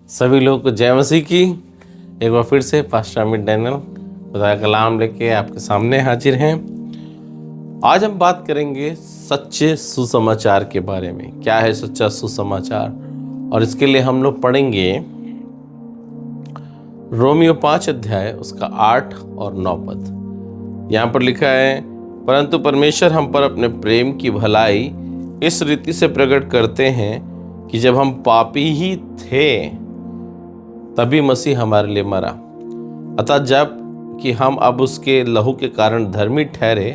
सभी लोगों को जय मसीह की। एक बार फिर से पास्टर अमित डैनियल खुदा का कलाम लेके आपके सामने हाजिर हैं। आज हम बात करेंगे सच्चे सुसमाचार के बारे में। क्या है सच्चा सुसमाचार? और इसके लिए हम लोग पढ़ेंगे रोमियो 5 अध्याय उसका 8 और 9 पद। यहाँ पर लिखा है, परंतु परमेश्वर हम पर अपने प्रेम की भलाई इस रीति से प्रकट करते हैं कि जब हम पापी ही थे तभी मसीह हमारे लिए मरा। अतः जब कि हम अब उसके लहू के कारण धर्मी ठहरे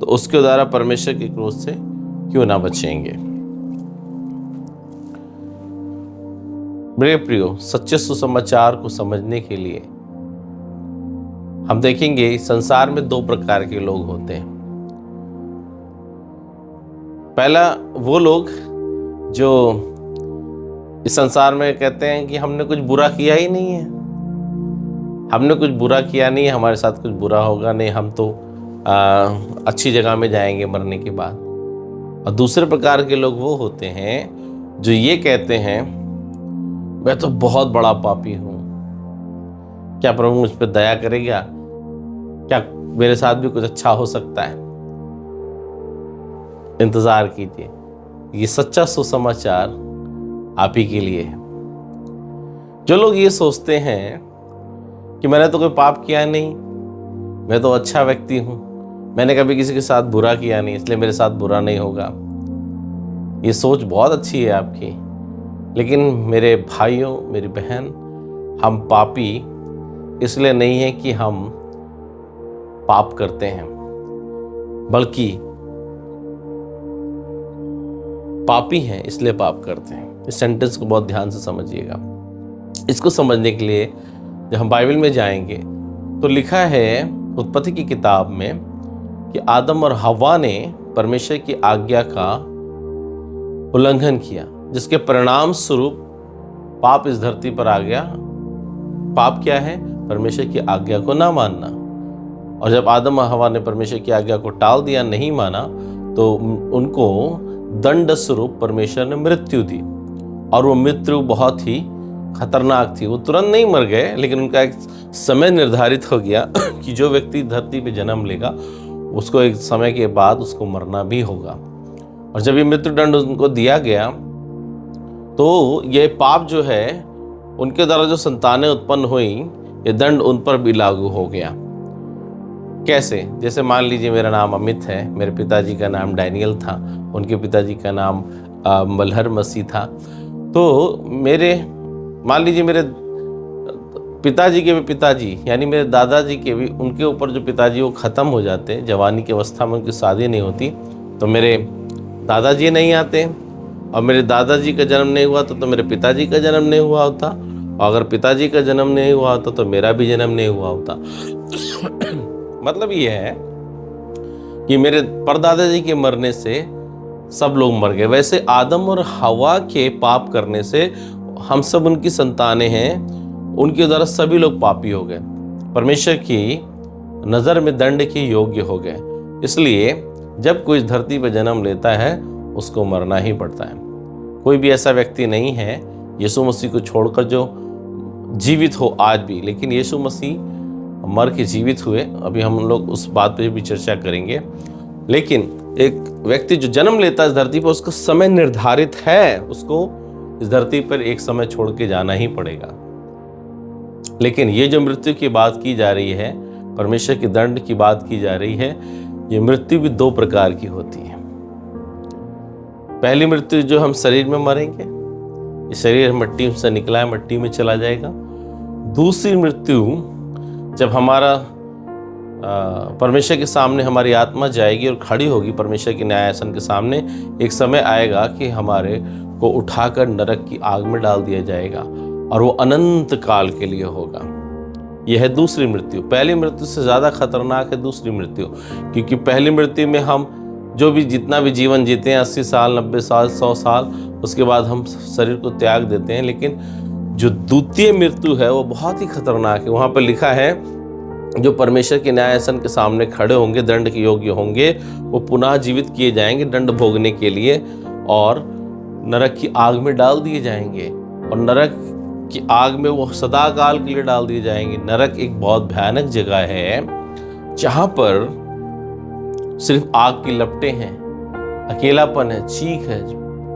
तो उसके द्वारा परमेश्वर के क्रोध से क्यों ना बचेंगे। मेरे प्रियो, सच्चे सुसमाचार को समझने के लिए हम देखेंगे संसार में दो प्रकार के लोग होते हैं। पहला वो लोग जो इस संसार में कहते हैं कि हमने कुछ बुरा किया ही नहीं है, हमने कुछ बुरा किया नहीं है, हमारे साथ कुछ बुरा होगा नहीं, हम तो अच्छी जगह में जाएंगे मरने के बाद। और दूसरे प्रकार के लोग वो होते हैं जो ये कहते हैं, मैं तो बहुत बड़ा पापी हूँ, क्या प्रभु मुझ पर दया करेगा? क्या मेरे साथ भी कुछ अच्छा हो सकता है? इंतजार कीजिए, ये सच्चा सुसमाचार आप ही के लिए है। जो लोग ये सोचते हैं कि मैंने तो कोई पाप किया नहीं, मैं तो अच्छा व्यक्ति हूं, मैंने कभी किसी के साथ बुरा किया नहीं, इसलिए मेरे साथ बुरा नहीं होगा, ये सोच बहुत अच्छी है आपकी। लेकिन मेरे भाइयों, मेरी बहन, हम पापी इसलिए नहीं है कि हम पाप करते हैं, बल्कि पापी हैं इसलिए पाप करते हैं। इस सेंटेंस को बहुत ध्यान से समझिएगा। इसको समझने के लिए जब हम बाइबल में जाएंगे तो लिखा है उत्पत्ति की किताब में कि आदम और हव्वा ने परमेश्वर की आज्ञा का उल्लंघन किया, जिसके परिणाम स्वरूप पाप इस धरती पर आ गया। पाप क्या है? परमेश्वर की आज्ञा को ना मानना। और जब आदम और हव्वा ने परमेश्वर की आज्ञा को टाल दिया, नहीं माना, तो उनको दंड स्वरूप परमेश्वर ने मृत्यु दी। और वो मृत्यु बहुत ही खतरनाक थी। वो तुरंत नहीं मर गए, लेकिन उनका एक समय निर्धारित हो गया कि जो व्यक्ति धरती पे जन्म लेगा उसको एक समय के बाद उसको मरना भी होगा। और जब ये मृत्यु दंड उनको दिया गया तो ये पाप जो है उनके द्वारा जो संतानें उत्पन्न हुई, ये दंड उन पर भी लागू हो गया। कैसे? जैसे मान लीजिए मेरा नाम अमित है, मेरे पिताजी का नाम डैनियल था, उनके पिताजी का नाम मल्हर मसीह था। तो मान लीजिए मेरे पिताजी के भी पिताजी यानी मेरे दादाजी के भी, उनके ऊपर जो पिताजी वो ख़त्म हो जाते, जवानी की अवस्था में उनकी शादी नहीं होती, तो मेरे दादाजी नहीं आते। और मेरे दादाजी का जन्म नहीं हुआ तो मेरे पिताजी का जन्म नहीं हुआ होता। और अगर पिताजी का जन्म नहीं हुआ होता तो मेरा भी जन्म नहीं हुआ होता। मतलब ये है कि मेरे परदादाजी के मरने से सब लोग मर गए। वैसे आदम और हवा के पाप करने से हम सब उनकी संतानें हैं, उनके द्वारा सभी लोग पापी हो गए, परमेश्वर की नज़र में दंड के योग्य हो गए। इसलिए जब कोई धरती पर जन्म लेता है उसको मरना ही पड़ता है। कोई भी ऐसा व्यक्ति नहीं है यीशु मसीह को छोड़कर जो जीवित हो आज भी, लेकिन यीशु मसीह मर के जीवित हुए। अभी हम लोग उस बात पर भी चर्चा करेंगे। लेकिन एक व्यक्ति जो जन्म लेता है इस धरती पर, उसका समय निर्धारित है, उसको इस धरती पर एक समय छोड़ के जाना ही पड़ेगा। लेकिन ये जो मृत्यु की बात की जा रही है, परमेश्वर के दंड की बात की जा रही है, ये मृत्यु भी दो प्रकार की होती है। पहली मृत्यु जो हम शरीर में मरेंगे, ये शरीर मट्टी से निकला है, मट्टी में चला जाएगा। दूसरी मृत्यु जब हमारा परमेश्वर के सामने हमारी आत्मा जाएगी और खड़ी होगी परमेश्वर के न्यायासन के सामने, एक समय आएगा कि हमारे को उठाकर नरक की आग में डाल दिया जाएगा और वो अनंत काल के लिए होगा। यह है दूसरी मृत्यु। पहली मृत्यु से ज़्यादा खतरनाक है दूसरी मृत्यु, क्योंकि पहली मृत्यु में हम जो भी जितना भी जीवन जीते हैं, 80 साल, 90 साल, 100 साल, उसके बाद हम शरीर को त्याग देते हैं। लेकिन जो द्वितीय मृत्यु है वो बहुत ही खतरनाक है। वहाँ पर लिखा है जो परमेश्वर के न्यायासन के सामने खड़े होंगे, दंड के योग्य होंगे, वो पुनः जीवित किए जाएंगे दंड भोगने के लिए और नरक की आग में डाल दिए जाएंगे। और नरक कि आग में वो सदा काल के लिए डाल दिए जाएंगे। नरक एक बहुत भयानक जगह है जहां पर सिर्फ आग की लपटें हैं, अकेलापन है, चीख है,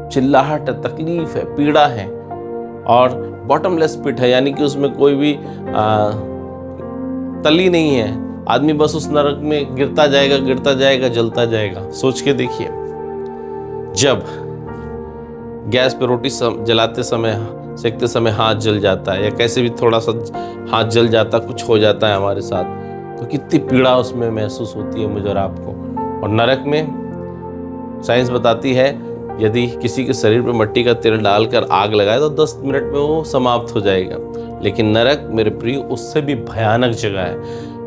चिल्लाहट है, तकलीफ है, पीड़ा है और बॉटमलेस पिट है, यानी कि उसमें कोई भी तली नहीं है। आदमी बस उस नरक में गिरता जाएगा, जलता जाएगा। सोच के देखिए, जब गैस पे रोटी जलाते समय, सेकते समय हाथ जल जाता है या कैसे भी थोड़ा सा हाथ जल जाता, कुछ हो जाता है हमारे साथ, तो कितनी पीड़ा उसमें महसूस होती है मुझे और आपको। और नरक में साइंस बताती है यदि किसी के शरीर पे मिट्टी का तेल डालकर आग लगाए तो 10 मिनट में वो समाप्त हो जाएगा। लेकिन नरक मेरे प्रिय उससे भी भयानक जगह है,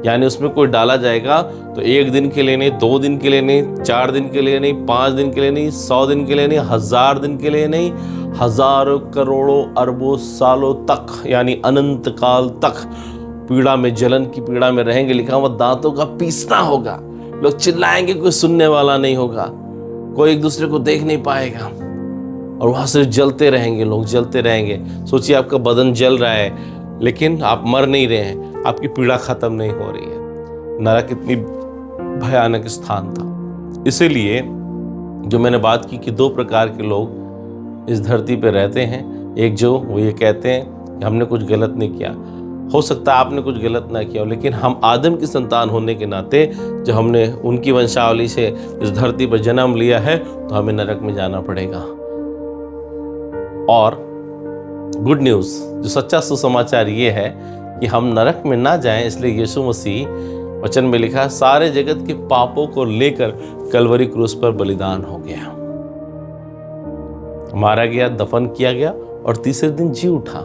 यानी उसमें कोई डाला जाएगा तो 1 दिन के लिए नहीं, 2 दिन के लिए नहीं, 4 दिन के लिए नहीं, 5 दिन के लिए नहीं, 100 दिन के लिए नहीं, 1000 दिन के लिए नहीं, हजारों करोड़ों अरबों सालों तक, यानी अनंत काल तक पीड़ा में, जलन की पीड़ा में रहेंगे। लिखा हुआ दांतों का पीसना होगा, लोग चिल्लाएंगे, कोई सुनने वाला नहीं होगा, कोई एक दूसरे को देख नहीं पाएगा और वहां से जलते रहेंगे, लोग जलते रहेंगे। सोचिए आपका बदन जल रहा है लेकिन आप मर नहीं रहे हैं, आपकी पीड़ा खत्म नहीं हो रही है। नरक इतनी भयानक स्थान था। इसीलिए जो मैंने बात की कि 2 प्रकार के लोग इस धरती पे रहते हैं। एक जो वो ये कहते हैं कि हमने कुछ गलत नहीं किया। हो सकता है आपने कुछ गलत ना किया हो, लेकिन हम आदम की संतान होने के नाते जो हमने उनकी वंशावली से इस धरती पर जन्म लिया है तो हमें नरक में जाना पड़ेगा। और गुड न्यूज़, जो सच्चा सुसमाचार ये है कि हम नरक में ना जाएं, इसलिए यीशु मसीह, वचन में लिखा है, सारे जगत के पापों को लेकर कलवरी क्रूस पर बलिदान हो गया, मारा गया, दफन किया गया और तीसरे दिन जी उठा।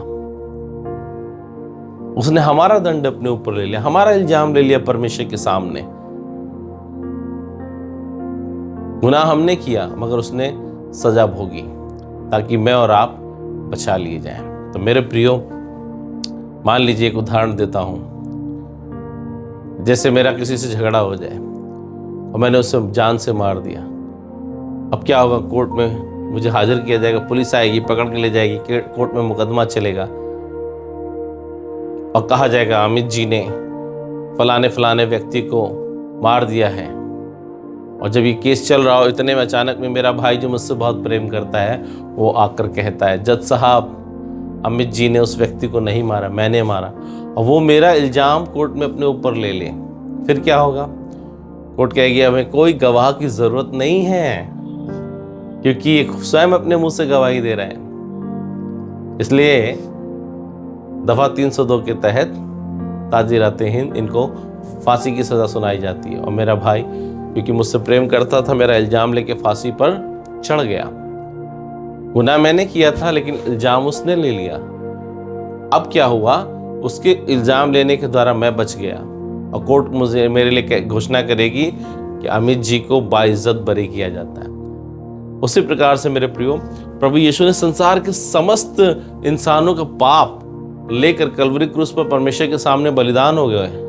उसने हमारा दंड अपने ऊपर ले लिया, हमारा इल्जाम ले लिया परमेश्वर के सामने। गुनाह हमने किया मगर उसने सजा भोगी ताकि मैं और आप बचा लिए जाएं। तो मेरे प्रियो, मान लीजिए एक उदाहरण देता हूं, जैसे मेरा किसी से झगड़ा हो जाए और मैंने उसे जान से मार दिया। अब क्या होगा? कोर्ट में मुझे हाजिर किया जाएगा, पुलिस आएगी, पकड़ के ले जाएगी, कोर्ट में मुकदमा चलेगा और कहा जाएगा अमित जी ने फलाने फलाने व्यक्ति को मार दिया है। और जब ये केस चल रहा हो, इतने में अचानक में मेरा भाई जो मुझसे बहुत प्रेम करता है वो आकर कहता है, जज साहब अमित जी ने उस व्यक्ति को नहीं मारा, मैंने मारा। और वो मेरा इल्जाम कोर्ट में अपने ऊपर ले ले। फिर क्या होगा? कोर्ट कहेगी हमें कोई गवाह की जरूरत नहीं है, क्योंकि ये स्वयं अपने मुंह से गवाही दे रहे हैं। इसलिए दफा 302 के तहत ताजीराते हिंद इनको फांसी की सजा सुनाई जाती है। और मेरा भाई क्योंकि मुझसे प्रेम करता था, मेरा इल्जाम लेके फांसी पर चढ़ गया। गुनाह मैंने किया था लेकिन इल्जाम उसने ले लिया। अब क्या हुआ? उसके इल्जाम लेने के द्वारा मैं बच गया और कोर्ट मुझे मेरे लिए घोषणा करेगी कि अमित जी को बाइज्जत बरी किया जाता है। उसी प्रकार से मेरे प्रियो, प्रभु यीशु ने संसार के समस्त इंसानों का पाप लेकर कलवरी क्रूस पर परमेश्वर के सामने बलिदान हो गए।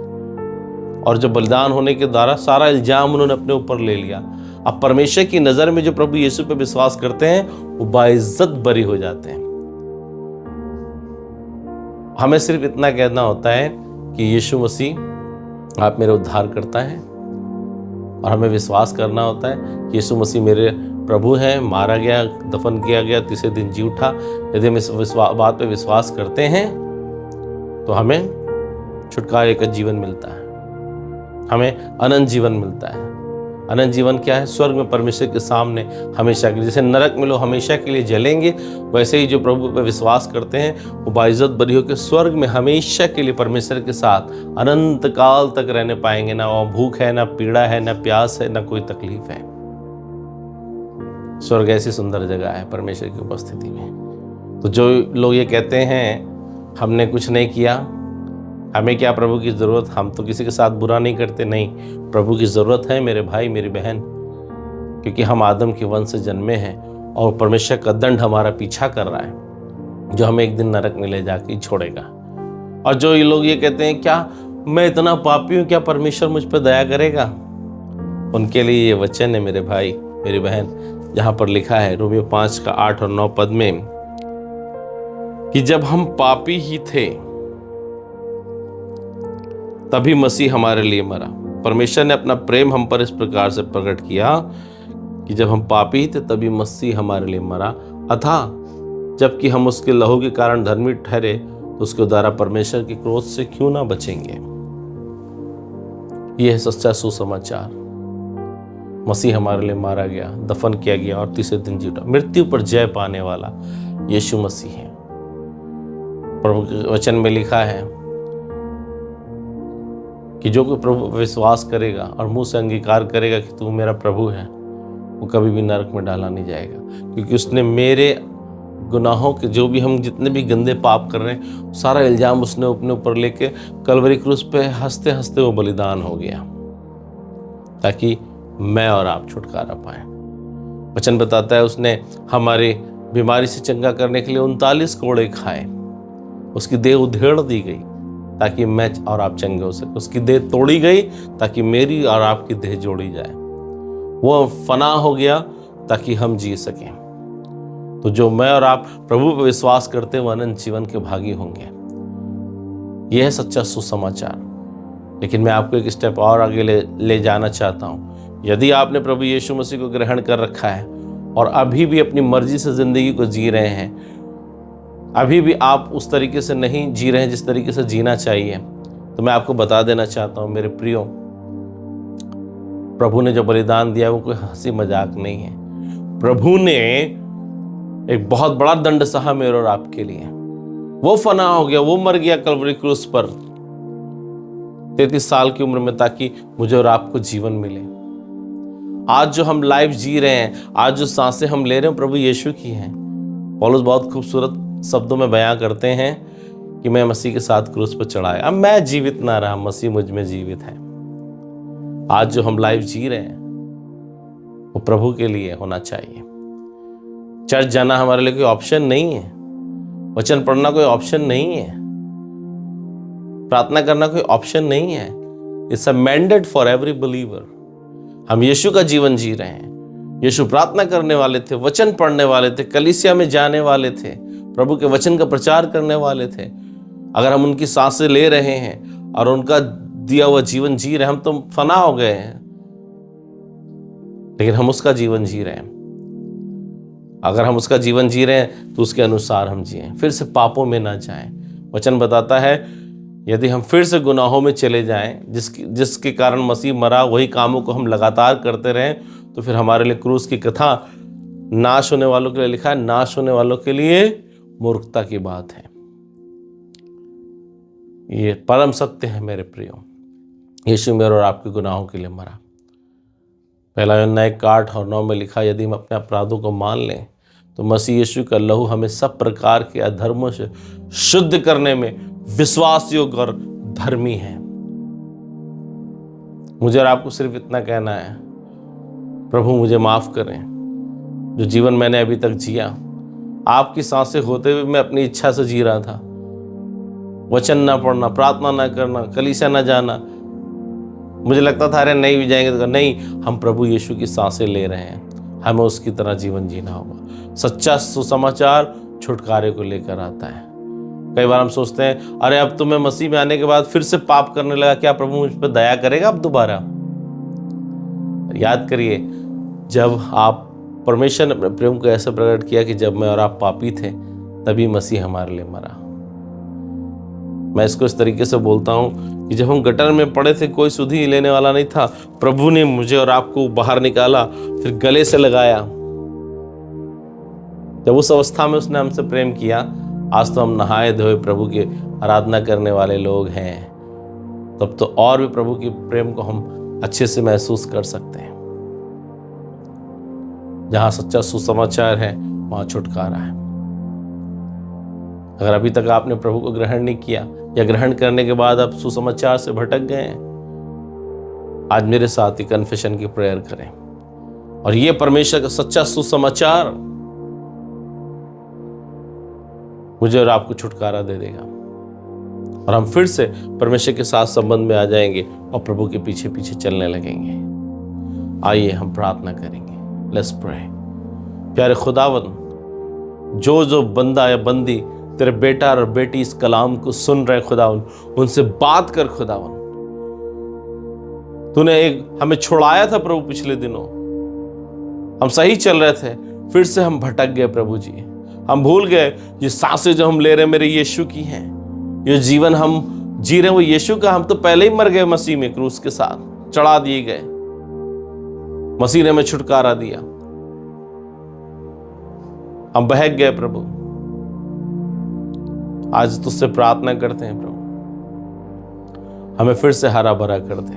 और जब बलिदान होने के द्वारा सारा इल्जाम उन्होंने अपने ऊपर ले लिया। अब परमेश्वर की नजर में जो प्रभु यीशु पे विश्वास करते हैं वो बाइज्जत बरी हो जाते हैं। हमें सिर्फ इतना कहना होता है कि यीशु मसीह आप मेरे उद्धार करता है, और हमें विश्वास करना होता है कि यीशु मसीह मेरे प्रभु हैं, मारा गया, दफन किया गया, तीसरे दिन जी उठा। यदि हम इस बात पे विश्वास करते हैं तो हमें छुटकारे का जीवन मिलता है, हमें अनंत जीवन मिलता है। अनंत जीवन क्या है? स्वर्ग में परमेश्वर के सामने हमेशा के लिए। जैसे नरक में लोग हमेशा के लिए जलेंगे, वैसे ही जो प्रभु पर विश्वास करते हैं वो बाइज्जत बरी होकर स्वर्ग में हमेशा के लिए परमेश्वर के साथ अनंत काल तक रहने पाएंगे। ना वहाँ भूख है, ना पीड़ा है, ना प्यास है, ना कोई तकलीफ है। स्वर्ग ऐसी सुंदर जगह है परमेश्वर की उपस्थिति में। तो जो लोग ये कहते हैं हमने कुछ नहीं किया, हमें क्या प्रभु की ज़रूरत, हम तो किसी के साथ बुरा नहीं करते, नहीं, प्रभु की ज़रूरत है मेरे भाई मेरी बहन, क्योंकि हम आदम के वंश से जन्मे हैं और परमेश्वर का दंड हमारा पीछा कर रहा है, जो हमें एक दिन नरक में ले जाके छोड़ेगा। और जो ये लोग ये कहते हैं क्या मैं इतना पापी हूँ, क्या परमेश्वर मुझ पर दया करेगा, उनके लिए ये वचन है मेरे भाई मेरी बहन, जहाँ पर लिखा है रोमियो 5 का 8 और 9 पद में, कि जब हम पापी ही थे तभी मसीह हमारे लिए मरा। परमेश्वर ने अपना प्रेम हम पर इस प्रकार से प्रकट किया कि जब हम पापी ही थे तभी मसीह हमारे लिए मरा, अतः जबकि हम उसके लहू के कारण धर्मी ठहरे तो उसके द्वारा परमेश्वर के क्रोध से क्यों ना बचेंगे। यह है सच्चा सुसमाचार। मसीह हमारे लिए मारा गया, दफन किया गया और तीसरे दिन जी उठा। मृत्यु पर जय पाने वाला यीशु मसीह है। प्रभु के वचन में लिखा है कि जो कोई प्रभु पर विश्वास करेगा और मुंह से अंगीकार करेगा कि तू मेरा प्रभु है, वो कभी भी नरक में डाला नहीं जाएगा, क्योंकि उसने मेरे गुनाहों के, जो भी हम जितने भी गंदे पाप कर रहे हैं, सारा इल्जाम उसने अपने ऊपर लेके कलवरी क्रूस पे हंसते हंसते वो बलिदान हो गया ताकि मैं और आप छुटकारा पाए। वचन बताता है उसने हमारी बीमारी से चंगा करने के लिए 39 कोड़े खाए, उसकी देह उधेड़ दी गई ताकि मैं और आप चंगे हो सके। उसकी देह तोड़ी गई ताकि मेरी और आपकी देह जोड़ी जाए। वो फना हो गया ताकि हम जी सकें। तो जो मैं और आप प्रभु पर विश्वास करते हैं वो अनंत जीवन के भागी होंगे। यह है सच्चा सुसमाचार। लेकिन मैं आपको एक स्टेप और आगे ले जाना चाहता हूँ। यदि आपने प्रभु यीशु मसीह को ग्रहण कर रखा है और अभी भी अपनी मर्जी से जिंदगी को जी रहे हैं, अभी भी आप उस तरीके से नहीं जी रहे हैं जिस तरीके से जीना चाहिए, तो मैं आपको बता देना चाहता हूँ मेरे प्रियो, प्रभु ने जो बलिदान दिया वो कोई हंसी मजाक नहीं है। प्रभु ने एक बहुत बड़ा दंड सहा मेरे और आपके लिए। वो फना हो गया, वो मर गया कलवरी क्रूस पर 33 साल की उम्र में, ताकि मुझे और आपको जीवन मिले। आज जो हम लाइफ जी रहे हैं, आज जो सांसें हम ले रहे हैं, प्रभु यीशु की हैं। पौलुस बहुत खूबसूरत शब्दों में बयां करते हैं कि मैं मसीह के साथ क्रूस पर चढ़ाया, अब मैं जीवित ना रहा, मसीह मुझ में जीवित है। आज जो हम लाइफ जी रहे हैं वो प्रभु के लिए होना चाहिए। चर्च जाना हमारे लिए कोई ऑप्शन नहीं है, वचन पढ़ना कोई ऑप्शन नहीं है, प्रार्थना करना कोई ऑप्शन नहीं है। It's a mandate for every believer. हम यीशु का जीवन जी रहे हैं। यीशु प्रार्थना करने वाले थे, वचन पढ़ने वाले थे, कलीसिया में जाने वाले थे, प्रभु के वचन का प्रचार करने वाले थे। अगर हम उनकी सांसें ले रहे हैं और उनका दिया हुआ जीवन जी रहे हैं, हम तो फना हो गए हैं, लेकिन हम उसका जीवन जी रहे हैं। अगर हम उसका जीवन जी रहे हैं तो उसके अनुसार हम जिएं, फिर से पापों में ना जाएं। वचन बताता है यदि हम फिर से गुनाहों में चले जाएं, जिसके कारण मसीह मरा, वही कामों को हम लगातार करते रहें, तो फिर हमारे लिए क्रूस की कथा नाश होने वालों के लिए लिखा है, नाश होने वालों के लिए मूर्खता की बात है। ये परम सत्य है मेरे प्रियो। यीशु मेरे और आपके गुनाहों के लिए मरा। पहला यूहन्ना 1:8-9 में लिखा, यदि हम अपने अपराधों को मान लें तो मसीह यीशु का लहू हमें सब प्रकार के अधर्मों से शुद्ध करने में विश्वास योग्य और धर्मी है। मुझे और आपको सिर्फ इतना कहना है, प्रभु मुझे माफ करें, जो जीवन मैंने अभी तक जिया, आपकी सांसें होते हुए मैं अपनी इच्छा से जी रहा था। वचन ना पढ़ना, प्रार्थना ना करना, कलीसिया ना जाना, मुझे लगता था अरे नहीं भी जाएंगे तो नहीं, हम प्रभु यीशु की सांसें ले रहे हैं, हमें उसकी तरह जीवन जीना होगा। सच्चा सुसमाचार छुटकारे को लेकर आता है। कई बार हम सोचते हैं अरे अब तो मैं मसीह में आने के बाद फिर से पाप करने लगा, क्या प्रभु मुझ पर दया करेगा अब दोबारा? याद करिए, जब आप परमेश्वर ने अपने प्रेम को ऐसे प्रकट किया कि जब मैं और आप पापी थे तभी मसीह हमारे लिए मरा। मैं इसको इस तरीके से बोलता हूँ कि जब हम गटर में पड़े थे, कोई सुधि लेने वाला नहीं था, प्रभु ने मुझे और आपको बाहर निकाला, फिर गले से लगाया। जब उस अवस्था में उसने हमसे प्रेम किया, आज तो हम नहाए धोए प्रभु की आराधना करने वाले लोग हैं, तब तो और भी प्रभु की प्रेम को हम अच्छे से महसूस कर सकते हैं। जहां सच्चा सुसमाचार है वहां छुटकारा है। अगर अभी तक आपने प्रभु को ग्रहण नहीं किया या ग्रहण करने के बाद आप सुसमाचार से भटक गए हैं, आज मेरे साथ ही कन्फेशन की प्रेयर करें और ये परमेश्वर का सच्चा सुसमाचार मुझे और आपको छुटकारा दे देगा और हम फिर से परमेश्वर के साथ संबंध में आ जाएंगे और प्रभु के पीछे पीछे चलने लगेंगे। आइए हम प्रार्थना करेंगे। Let's pray. प्यारे खुदावन, जो बंदा या बंदी तेरे बेटा और बेटी इस कलाम को सुन रहे खुदावन, उनसे बात कर खुदावन। तूने हमें छुड़ाया था प्रभु पिछले दिनों, हम सही चल रहे थे, फिर से हम भटक गए प्रभु जी। हम भूल गए ये सांसें जो हम ले रहे मेरे यीशु की हैं, ये जीवन हम जी रहे हैं वो यीशु का। हम तो पहले ही मर गए मसीह में, क्रूस के साथ चढ़ा दिए गए। मसीह ने हमें छुटकारा दिया, हम बहक गए प्रभु। आज तुझसे प्रार्थना करते हैं प्रभु, हमें फिर से हरा भरा कर दे।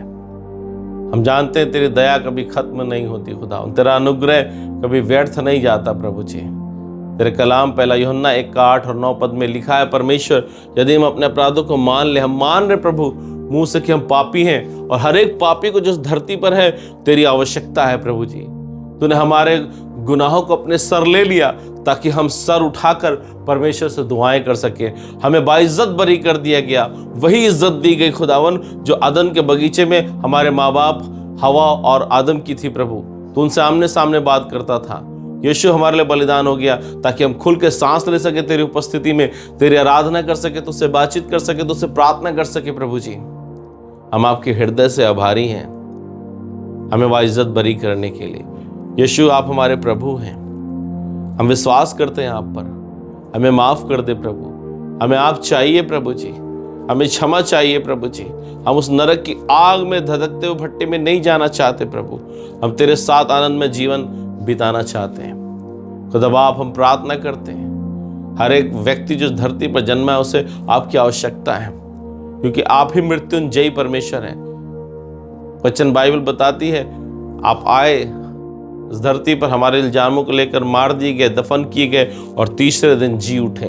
हम जानते हैं तेरी दया कभी खत्म नहीं होती खुदा, तेरा अनुग्रह कभी व्यर्थ नहीं जाता प्रभु जी। तेरे कलाम पहला यूहन्ना 1:8-9 में लिखा है, परमेश्वर यदि हम अपने अपराधों को मान ले, हम मान रहे प्रभु मुंह से कि हम पापी हैं, और हर एक पापी को जो धरती पर है तेरी आवश्यकता है प्रभु जी। तूने हमारे गुनाहों को अपने सर ले लिया ताकि हम सर उठाकर परमेश्वर से दुआएं कर सके। हमें बाइज्जत बरी कर दिया गया, वही इज्जत दी गई खुदावन जो अदन के बगीचे में हमारे माँ बाप हवा और आदम की थी प्रभु। तू उनसे आमने सामने बात करता था। यीशु हमारे लिए बलिदान हो गया ताकि हम खुल के सांस ले सके तेरी उपस्थिति में, तेरी आराधना कर सके, तुझसे बातचीत कर सके, तुझसे प्रार्थना कर सके प्रभु जी। हम आपके हृदय से आभारी हैं हमें बाइज्जत बरी करने के लिए। यीशु आप हमारे प्रभु हैं, हम विश्वास करते हैं आप पर। हमें माफ कर दे प्रभु, हमें आप चाहिए प्रभु जी, हमें क्षमा चाहिए प्रभु जी। हम उस नरक की आग में धधकते हुए भट्टे में नहीं जाना चाहते प्रभु, हम तेरे साथ आनंद में जीवन बिताना चाहते हैं। खुदा बाप हम प्रार्थना करते हैं, हर एक व्यक्ति जो धरती पर जन्मा है उसे आपकी आवश्यकता है, क्योंकि आप ही मृत्युंजयी परमेश्वर हैं। वचन बाइबल बताती है आप आए इस धरती पर, हमारे इल्जामों को लेकर मार दिए गए, दफन किए गए और तीसरे दिन जी उठे।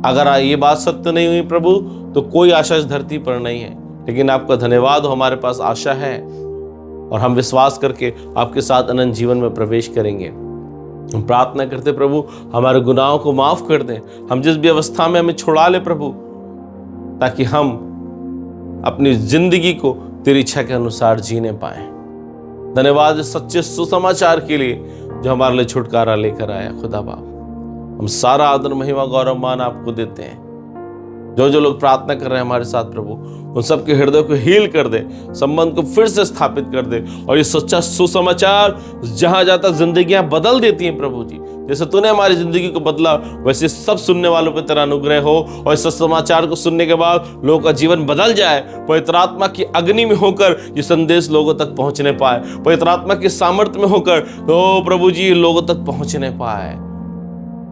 अगर ये बात सत्य नहीं हुई प्रभु तो कोई आशा इस धरती पर नहीं है, लेकिन आपका धन्यवाद हो हमारे पास आशा है और हम विश्वास करके आपके साथ अनंत जीवन में प्रवेश करेंगे। हम प्रार्थना करते प्रभु हमारे गुनाहों को माफ कर दें, हम जिस भी अवस्था में हमें छुड़ा ले प्रभु, ताकि हम अपनी जिंदगी को तेरी इच्छा के अनुसार जीने पाए। धन्यवाद इस सच्चे सुसमाचार के लिए जो हमारे लिए छुटकारा लेकर आया। खुदा बाप हम सारा आदर महिमा गौरव मान आपको देते हैं। जो लोग प्रार्थना कर रहे हैं हमारे साथ प्रभु, उन सबके हृदय को हील कर दे, संबंध को फिर से स्थापित कर दे, और ये सच्चा सुसमाचार जहां जाता जिंदगियां बदल देती हैं प्रभु जी। जैसे तूने हमारी जिंदगी को बदला, वैसे सब सुनने वालों पर तेरा अनुग्रह हो, और इस समाचार को सुनने के बाद लोगों का जीवन बदल जाए। पवित्र आत्मा की अग्नि में होकर ये संदेश लोगों तक पहुंचने पाए, पवित्र आत्मा की सामर्थ्य में होकर प्रभु जी लोगों तक पहुंचने पाए।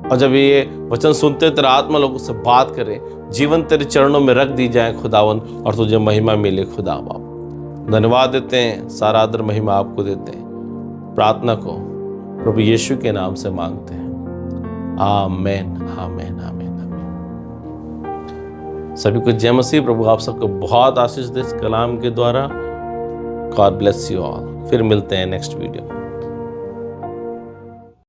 और जब ये वचन सुनते तेरा आत्मा लोगों से बात करे, जीवन तेरे चरणों में रख दी जाए खुदावन, और तुझे महिमा मिले खुदा बाप। धन्यवाद देते हैं, सारा आदर महिमा आपको देते हैं। प्रार्थना को प्रभु यीशु के नाम से मांगते हैं, आमेन आमेन आमेन आमेन। सभी को जय मसीह। प्रभु आप सबको बहुत आशीष दे इस कलाम के द्वारा। God bless you all. फिर मिलते हैं नेक्स्ट वीडियो।